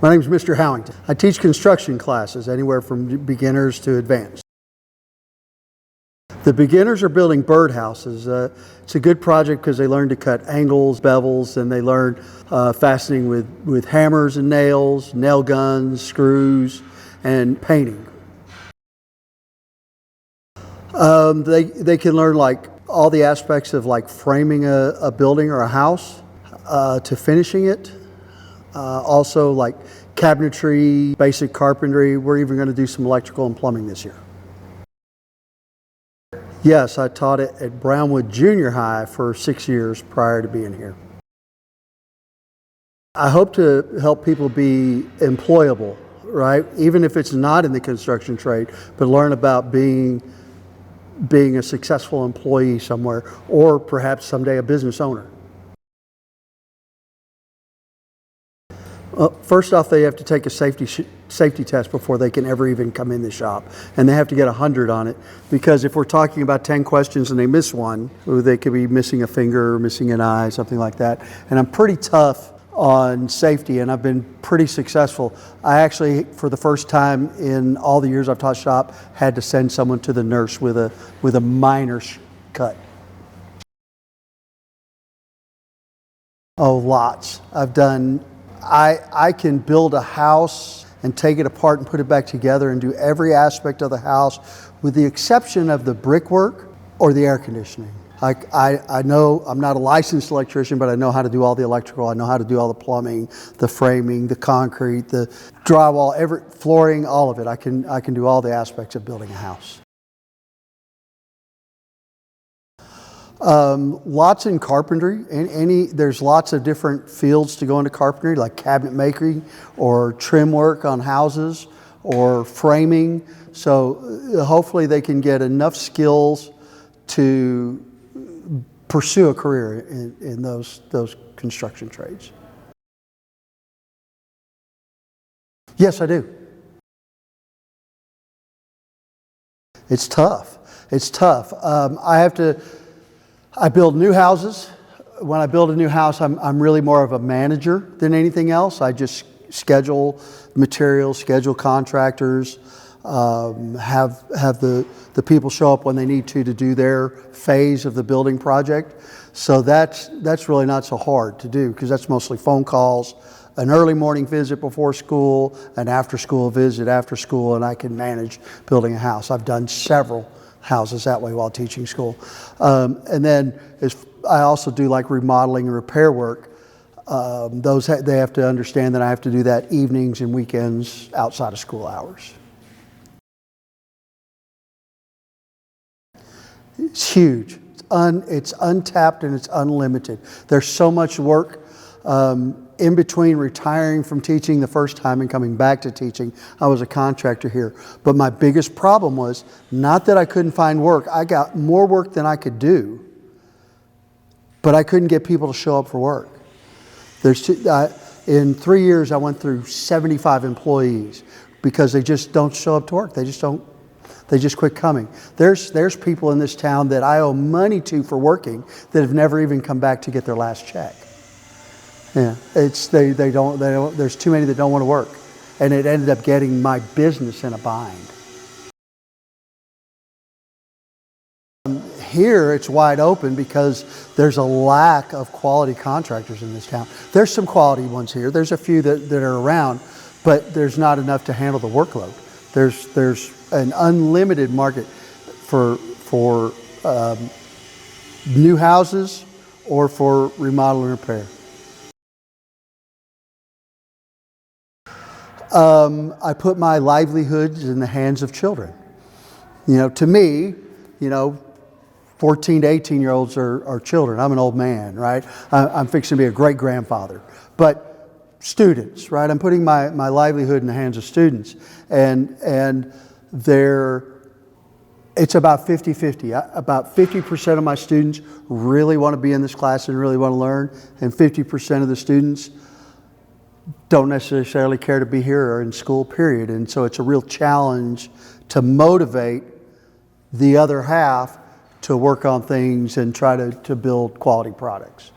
My name is Mr. Howington. I teach construction classes, anywhere from beginners to advanced. The beginners are building birdhouses. It's a good project because they learn to cut angles, bevels, and they learn fastening with hammers and nails, nail guns, screws, and painting. They can learn like all the aspects of like framing a building or a house to finishing it. Also like cabinetry, basic carpentry. We're even going to do some electrical and plumbing this year. Yes, I taught it at Brownwood Junior High for 6 years prior to being here. I hope to help people be employable, right? Even if it's not in the construction trade, but learn about being a successful employee somewhere, or perhaps someday a business owner. First off, they have to take a safety test before they can ever even come in the shop. And they have to get 100 on it, because if we're talking about 10 questions and they miss one, they could be missing a finger or missing an eye, something like that. And I'm pretty tough on safety, and I've been pretty successful. I actually, for the first time in all the years I've taught shop, had to send someone to the nurse with a minor cut. Oh, lots. I can build a house and take it apart and put it back together and do every aspect of the house with the exception of the brickwork or the air conditioning. I know I'm not a licensed electrician, but I know how to do all the electrical. I know how to do all the plumbing, the framing, the concrete, the drywall, flooring, all of it. I can do all the aspects of building a house. Lots in carpentry. There's lots of different fields to go into carpentry, like cabinet making or trim work on houses or framing. So hopefully they can get enough skills to pursue a career in those construction trades. Yes, I do. It's tough. It's tough. I build new houses. When I build a new house, I'm really more of a manager than anything else. I just schedule materials, schedule contractors, have the people show up when they need to do their phase of the building project. So that's really not so hard to do, because that's mostly phone calls, an early morning visit before school, an after school visit after school, and I can manage building a house. I've done several houses that way while teaching school. And then I also do like remodeling and repair work. They have to understand that I have to do that evenings and weekends outside of school hours. It's huge. It's untapped and it's unlimited. There's so much work in between retiring from teaching the first time and coming back to teaching. I was a contractor here. But my biggest problem was not that I couldn't find work. I got more work than I could do, but I couldn't get people to show up for work. In 3 years, I went through 75 employees because they just don't show up to work. They just quit coming. There's people in this town that I owe money to for working that have never even come back to get their last check. Yeah, there's too many that don't want to work, and it ended up getting my business in a bind. Here it's wide open because there's a lack of quality contractors in this town. There's some quality ones here. There's a few that are around, but there's not enough to handle the workload. There's an unlimited market for new houses or for remodel and repair. I put my livelihoods in the hands of children. To me, 14 to 18-year-olds are children. I'm an old man, right? I'm fixing to be a great-grandfather. But students, right? I'm putting my livelihood in the hands of students. And it's about 50-50. About 50% of my students really want to be in this class and really want to learn, and 50% of the students don't necessarily care to be here or in school, period. And so it's a real challenge to motivate the other half to work on things and try to build quality products.